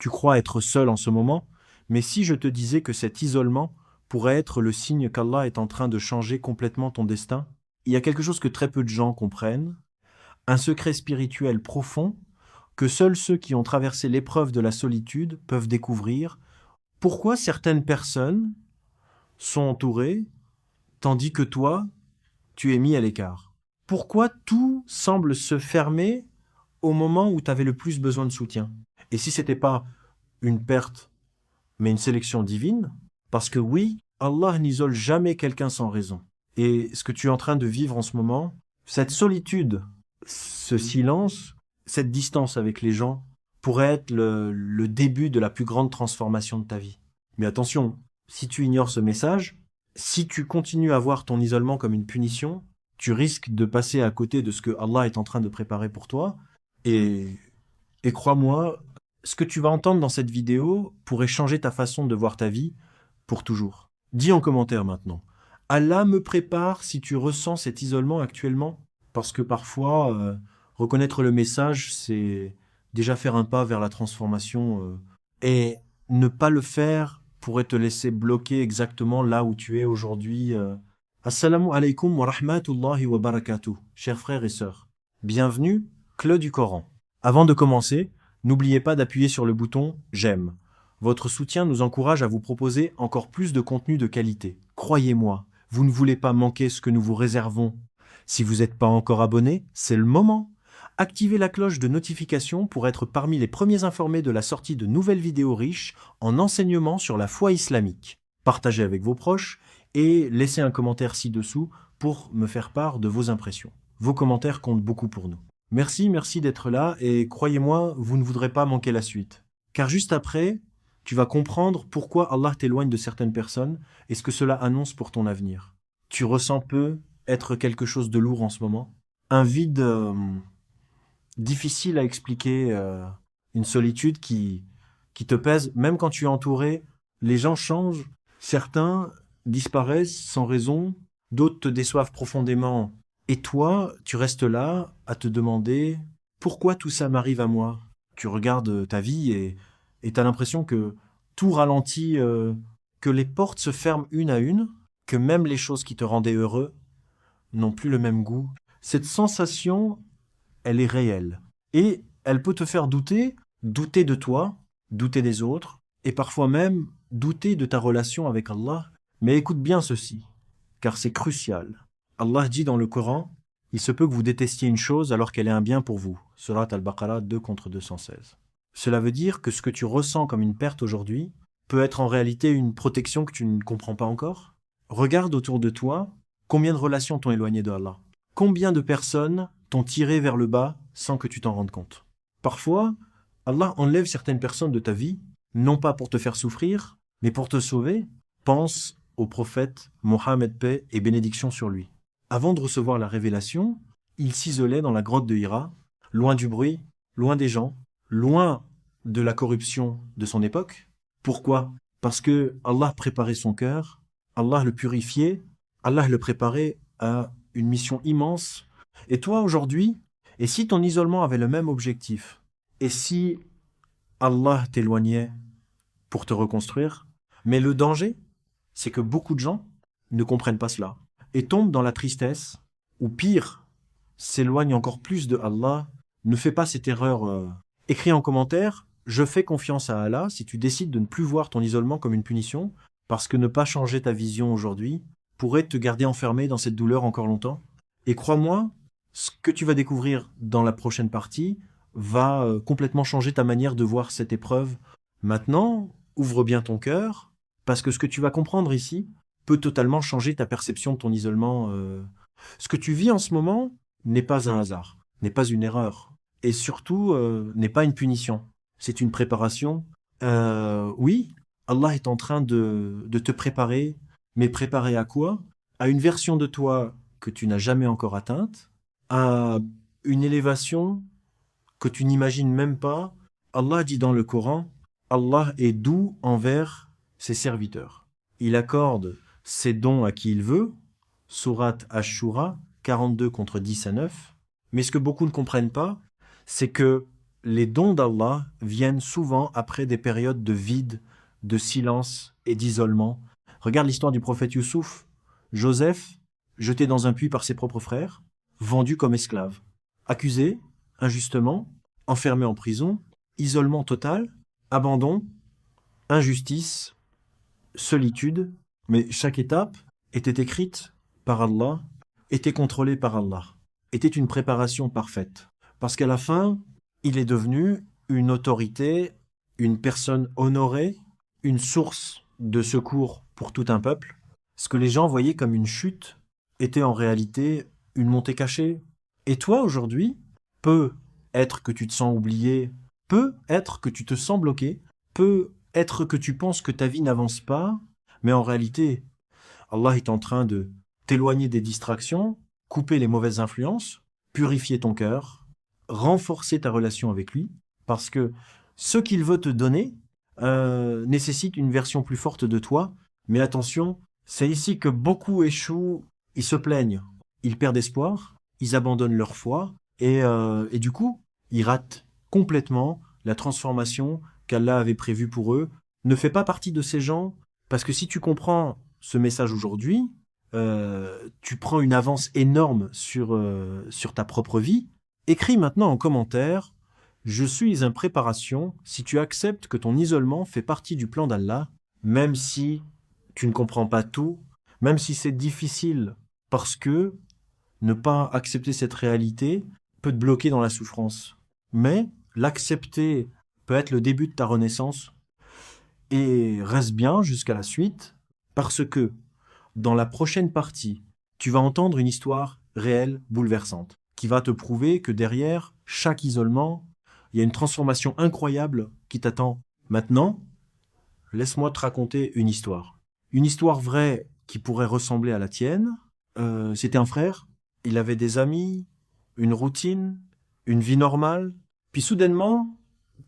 tu crois être seul en ce moment, mais si je te disais que cet isolement pourrait être le signe qu'Allah est en train de changer complètement ton destin? Il y a quelque chose que très peu de gens comprennent, un secret spirituel profond que seuls ceux qui ont traversé l'épreuve de la solitude peuvent découvrir. Pourquoi certaines personnes sont entourées, tandis que toi, tu es mis à l'écart? Pourquoi tout semble se fermer au moment où tu avais le plus besoin de soutien? Et si c'était pas une perte, mais une sélection divine? Parce que oui, Allah n'isole jamais quelqu'un sans raison. Et ce que tu es en train de vivre en ce moment, cette solitude, ce silence, cette distance avec les gens, pourrait être le début de la plus grande transformation de ta vie. Mais attention, si tu ignores ce message, si tu continues à voir ton isolement comme une punition, tu risques de passer à côté de ce que Allah est en train de préparer pour toi. Et, et crois-moi, ce que tu vas entendre dans cette vidéo pourrait changer ta façon de voir ta vie pour toujours. Dis en commentaire maintenant. Allah me prépare si tu ressens cet isolement actuellement. Parce que parfois, reconnaître le message, c'est déjà faire un pas vers la transformation. Et ne pas le faire pourrait te laisser bloquer exactement là où tu es aujourd'hui. Assalamu alaikum wa rahmatullahi wa barakatuh, chers frères et sœurs. Bienvenue, Clos du Coran. Avant de commencer, n'oubliez pas d'appuyer sur le bouton « J'aime ». Votre soutien nous encourage à vous proposer encore plus de contenu de qualité. Croyez-moi, vous ne voulez pas manquer ce que nous vous réservons. Si vous n'êtes pas encore abonné, c'est le moment. Activez la cloche de notification pour être parmi les premiers informés de la sortie de nouvelles vidéos riches en enseignements sur la foi islamique. Partagez avec vos proches et laissez un commentaire ci-dessous pour me faire part de vos impressions. Vos commentaires comptent beaucoup pour nous. Merci d'être là et croyez-moi, vous ne voudrez pas manquer la suite. Car juste après, tu vas comprendre pourquoi Allah t'éloigne de certaines personnes et ce que cela annonce pour ton avenir. Tu ressens peu être quelque chose de lourd en ce moment? Un vide difficile à expliquer, une solitude qui te pèse, même quand tu es entouré, les gens changent, certains disparaissent sans raison, d'autres te déçoivent profondément. Et toi, tu restes là à te demander pourquoi tout ça m'arrive à moi? Tu regardes ta vie et tu as l'impression que tout ralentit, que les portes se ferment une à une, que même les choses qui te rendaient heureux n'ont plus le même goût. Cette sensation, elle est réelle. Et elle peut te faire douter, douter de toi, douter des autres, et parfois même douter de ta relation avec Allah. Mais écoute bien ceci, car c'est crucial. Allah dit dans le Coran, il se peut que vous détestiez une chose alors qu'elle est un bien pour vous. Surat Al-Baqarah 2/216. Cela veut dire que ce que tu ressens comme une perte aujourd'hui peut être en réalité une protection que tu ne comprends pas encore. Regarde autour de toi, combien de relations t'ont éloigné de Allah? Combien de personnes t'ont tiré vers le bas sans que tu t'en rendes compte? Parfois, Allah enlève certaines personnes de ta vie, non pas pour te faire souffrir, mais pour te sauver. Pense au prophète Mohammed, paix et bénédiction sur lui. Avant de recevoir la révélation, il s'isolait dans la grotte de Hira, loin du bruit, loin des gens, loin de la corruption de son époque. Pourquoi? Parce que Allah préparait son cœur, Allah le purifiait, Allah le préparait à une mission immense. Et toi aujourd'hui, et si ton isolement avait le même objectif, et si Allah t'éloignait pour te reconstruire, mais le danger, c'est que beaucoup de gens ne comprennent pas cela et tombent dans la tristesse, ou pire, s'éloignent encore plus de Allah. Ne fais pas cette erreur. Écris en commentaire, je fais confiance à Allah si tu décides de ne plus voir ton isolement comme une punition, parce que ne pas changer ta vision aujourd'hui pourrait te garder enfermé dans cette douleur encore longtemps. Et crois-moi, ce que tu vas découvrir dans la prochaine partie va complètement changer ta manière de voir cette épreuve. Maintenant, ouvre bien ton cœur, parce que ce que tu vas comprendre ici peut totalement changer ta perception de ton isolement. Ce que tu vis en ce moment n'est pas un hasard, n'est pas une erreur, et surtout n'est pas une punition. C'est une préparation. Oui, Allah est en train de te préparer, mais préparer à quoi? À une version de toi que tu n'as jamais encore atteinte, à une élévation que tu n'imagines même pas. Allah dit dans le Coran, Allah est doux envers ses serviteurs. Il accorde ses dons à qui il veut, Sourate Ash-Shura 42/10-9. Mais ce que beaucoup ne comprennent pas, c'est que les dons d'Allah viennent souvent après des périodes de vide, de silence et d'isolement. Regarde l'histoire du prophète Youssouf. Joseph, jeté dans un puits par ses propres frères, vendu comme esclave, accusé injustement, enfermé en prison, isolement total, abandon, injustice, solitude, mais chaque étape était écrite par Allah, était contrôlée par Allah, était une préparation parfaite. Parce qu'à la fin, il est devenu une autorité, une personne honorée, une source de secours pour tout un peuple. Ce que les gens voyaient comme une chute était en réalité une montée cachée. Et toi, aujourd'hui, peut être que tu te sens oublié, peut être que tu te sens bloqué, peut être que tu penses que ta vie n'avance pas, mais en réalité, Allah est en train de t'éloigner des distractions, couper les mauvaises influences, purifier ton cœur, renforcer ta relation avec lui, parce que ce qu'il veut te donner nécessite une version plus forte de toi. Mais attention, c'est ici que beaucoup échouent, ils se plaignent, ils perdent espoir, ils abandonnent leur foi, et du coup, ils ratent complètement la transformation qu'Allah avait prévue pour eux. Ne fais pas partie de ces gens, parce que si tu comprends ce message aujourd'hui, tu prends une avance énorme sur ta propre vie. Écris maintenant en commentaire: je suis en préparation si tu acceptes que ton isolement fait partie du plan d'Allah, même si tu ne comprends pas tout, même si c'est difficile, parce que ne pas accepter cette réalité peut te bloquer dans la souffrance. Mais l'accepter peut être le début de ta renaissance, et reste bien jusqu'à la suite, parce que dans la prochaine partie, tu vas entendre une histoire réelle, bouleversante, qui va te prouver que derrière chaque isolement, il y a une transformation incroyable qui t'attend. Maintenant, laisse-moi te raconter une histoire. Une histoire vraie qui pourrait ressembler à la tienne. C'était un frère, il avait des amis, une routine, une vie normale. Puis soudainement,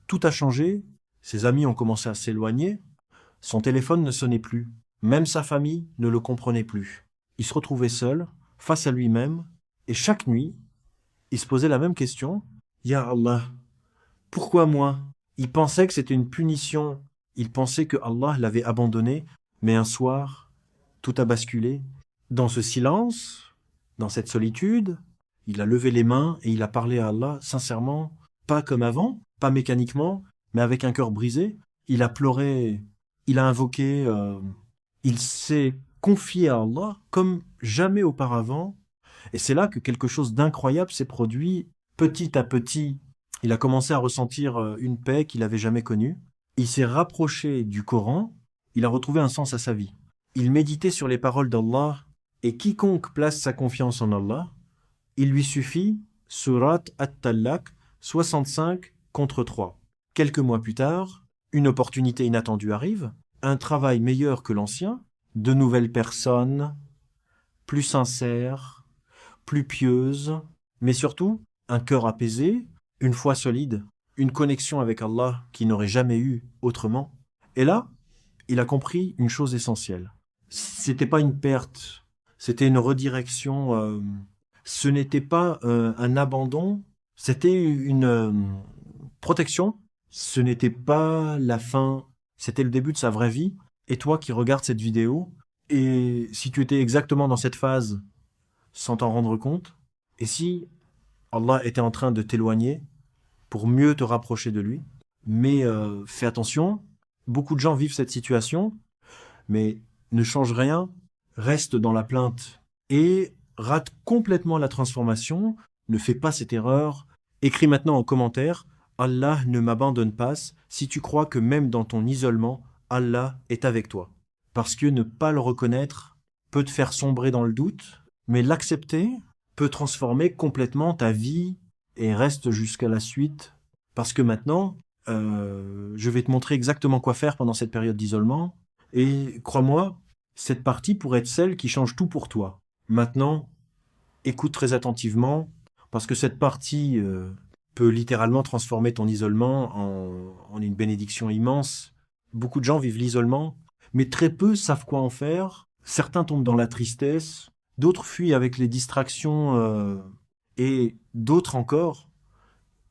tout a changé. Ses amis ont commencé à s'éloigner. Son téléphone ne sonnait plus. Même sa famille ne le comprenait plus. Il se retrouvait seul, face à lui-même, et chaque nuit, il se posait la même question: Ya Allah, pourquoi moi? Il pensait que c'était une punition. Il pensait que Allah l'avait abandonné. Mais un soir, tout a basculé. Dans ce silence, dans cette solitude, il a levé les mains et il a parlé à Allah sincèrement, pas comme avant, pas mécaniquement, mais avec un cœur brisé. Il a pleuré, il a invoqué, il s'est confié à Allah comme jamais auparavant. Et c'est là que quelque chose d'incroyable s'est produit. Petit à petit, il a commencé à ressentir une paix qu'il n'avait jamais connue. Il s'est rapproché du Coran, il a retrouvé un sens à sa vie. Il méditait sur les paroles d'Allah, et quiconque place sa confiance en Allah, il lui suffit Surat At-Talaq 65 contre 3. Quelques mois plus tard, une opportunité inattendue arrive, un travail meilleur que l'ancien, de nouvelles personnes, plus sincères, plus pieuses, mais surtout un cœur apaisé, une foi solide, une connexion avec Allah qu'il n'aurait jamais eu autrement. Et là, il a compris une chose essentielle. C'était pas une perte, c'était une redirection. Ce n'était pas un abandon, c'était une protection. Ce n'était pas la fin, c'était le début de sa vraie vie. Et toi qui regardes cette vidéo, et si tu étais exactement dans cette phase sans t'en rendre compte, et si Allah était en train de t'éloigner pour mieux te rapprocher de lui, mais fais attention, beaucoup de gens vivent cette situation, mais ne change rien, reste dans la plainte et rate complètement la transformation. Ne fais pas cette erreur. Écris maintenant en commentaire: Allah ne m'abandonne pas, si tu crois que même dans ton isolement, Allah est avec toi. Parce que ne pas le reconnaître peut te faire sombrer dans le doute, mais l'accepter peut transformer complètement ta vie, et reste jusqu'à la suite. Parce que maintenant, je vais te montrer exactement quoi faire pendant cette période d'isolement. Et crois-moi, cette partie pourrait être celle qui change tout pour toi. Maintenant, écoute très attentivement, parce que cette partie peut littéralement transformer ton isolement en une bénédiction immense. Beaucoup de gens vivent l'isolement, mais très peu savent quoi en faire. Certains tombent dans la tristesse, d'autres fuient avec les distractions, et d'autres encore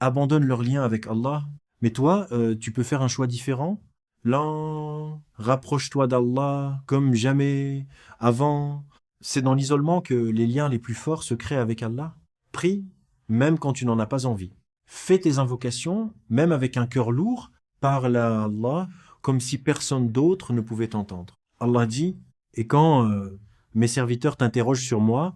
abandonnent leur lien avec Allah. Mais toi, tu peux faire un choix différent. Là, rapproche-toi d'Allah comme jamais avant. C'est dans l'isolement que les liens les plus forts se créent avec Allah. Prie, même quand tu n'en as pas envie. Fais tes invocations, même avec un cœur lourd. Parle à Allah comme si personne d'autre ne pouvait t'entendre. Allah dit, et quand mes serviteurs t'interrogent sur moi,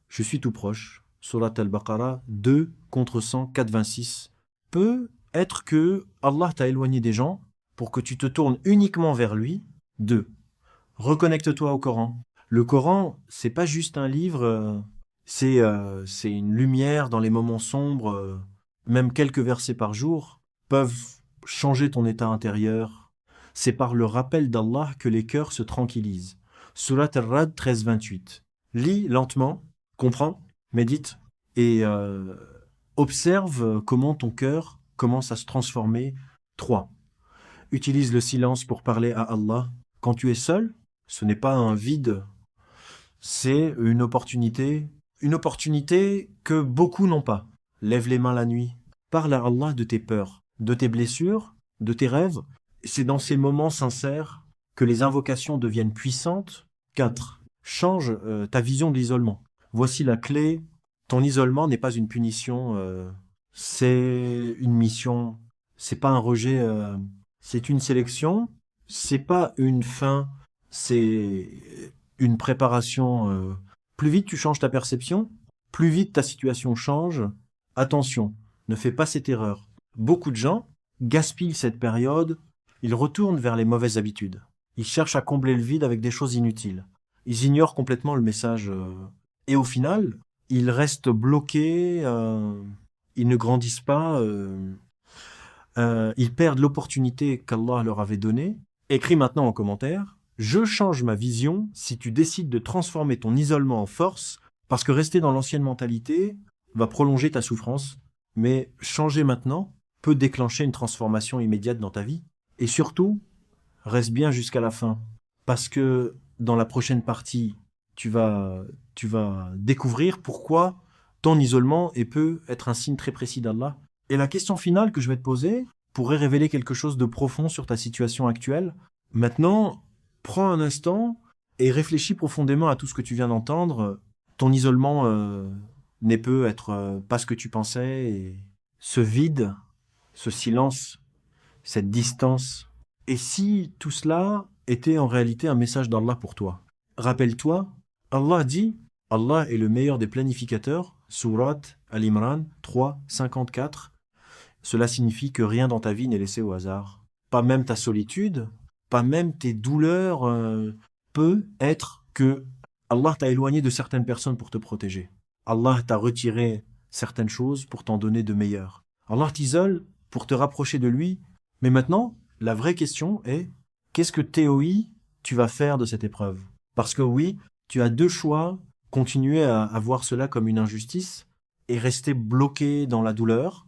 je suis tout proche. Surat al-Baqarah 2 contre 126. Peut être que Allah t'a éloigné des gens pour que tu te tournes uniquement vers lui. 2. Reconnecte-toi au Coran. Le Coran, c'est pas juste un livre, c'est une lumière dans les moments sombres. Même quelques versets par jour peuvent changer ton état intérieur. C'est par le rappel d'Allah que les cœurs se tranquillisent. Surat al-Rad 13-28. Lis lentement, comprends, médite et observe comment ton cœur commence à se transformer. 3. Utilise le silence pour parler à Allah. Quand tu es seul, ce n'est pas un vide, c'est une opportunité que beaucoup n'ont pas. Lève les mains la nuit, parle à Allah de tes peurs, de tes blessures, de tes rêves. C'est dans ces moments sincères que les invocations deviennent puissantes. 4. Change ta vision de l'isolement. Voici la clé. Ton isolement n'est pas une punition, c'est une mission. C'est pas un rejet, c'est une sélection. C'est pas une fin, c'est une préparation. Plus vite tu changes ta perception, plus vite ta situation change. Attention, ne fais pas cette erreur. Beaucoup de gens gaspillent cette période, ils retournent vers les mauvaises habitudes. Ils cherchent à combler le vide avec des choses inutiles. Ils ignorent complètement le message. Et au final, ils restent bloqués, ils ne grandissent pas, ils perdent l'opportunité qu'Allah leur avait donnée. Écris maintenant en commentaire, je change ma vision si tu décides de transformer ton isolement en force, parce que rester dans l'ancienne mentalité va prolonger ta souffrance, mais changer maintenant peut déclencher une transformation immédiate dans ta vie. Et surtout, reste bien jusqu'à la fin, parce que dans la prochaine partie, tu vas découvrir pourquoi ton isolement peut être un signe très précis d'Allah. Et la question finale que je vais te poser pourrait révéler quelque chose de profond sur ta situation actuelle. Maintenant, prends un instant et réfléchis profondément à tout ce que tu viens d'entendre. Ton isolement n'est peut être pas ce que tu pensais. Et ce vide, ce silence, cette distance. Et si tout cela était en réalité un message d'Allah pour toi? Rappelle-toi, Allah dit, Allah est le meilleur des planificateurs, Surat Al-Imran 3, 54. Cela signifie que rien dans ta vie n'est laissé au hasard. Pas même ta solitude, pas même tes douleurs peut être que Allah t'a éloigné de certaines personnes pour te protéger. Allah t'a retiré certaines choses pour t'en donner de meilleures. Allah t'isole pour te rapprocher de lui. Mais maintenant, la vraie question est, qu'est-ce que TOI tu vas faire de cette épreuve? Parce que oui, tu as deux choix, continuer à voir cela comme une injustice et rester bloqué dans la douleur,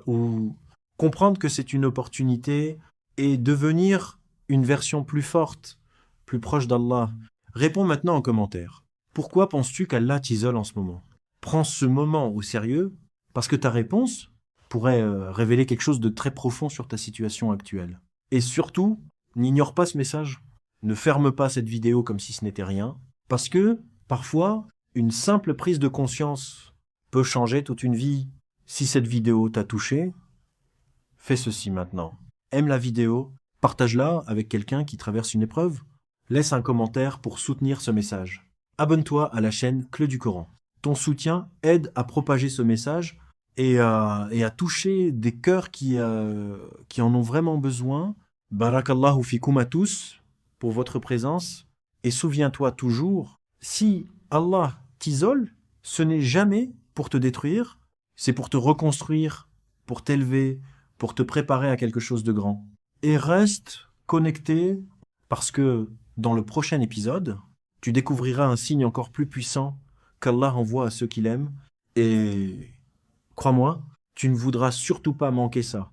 ou comprendre que c'est une opportunité et devenir une version plus forte, plus proche d'Allah. Réponds maintenant en commentaire. Pourquoi penses-tu qu'Allah t'isole en ce moment? Prends ce moment au sérieux, parce que ta réponse pourrait révéler quelque chose de très profond sur ta situation actuelle. Et surtout, n'ignore pas ce message. Ne ferme pas cette vidéo comme si ce n'était rien, parce que, parfois, une simple prise de conscience peut changer toute une vie. Si cette vidéo t'a touché, fais ceci maintenant. Aime la vidéo, partage-la avec quelqu'un qui traverse une épreuve. Laisse un commentaire pour soutenir ce message. Abonne-toi à la chaîne Clé du Coran. Ton soutien aide à propager ce message et à toucher des cœurs qui en ont vraiment besoin. Barakallahu fikoum à tous pour votre présence. Et souviens-toi toujours, si Allah t'isole, ce n'est jamais pour te détruire, c'est pour te reconstruire, pour t'élever, pour te préparer à quelque chose de grand. Et reste connecté, parce que dans le prochain épisode, tu découvriras un signe encore plus puissant qu'Allah envoie à ceux qu'il aime. Et crois-moi, tu ne voudras surtout pas manquer ça.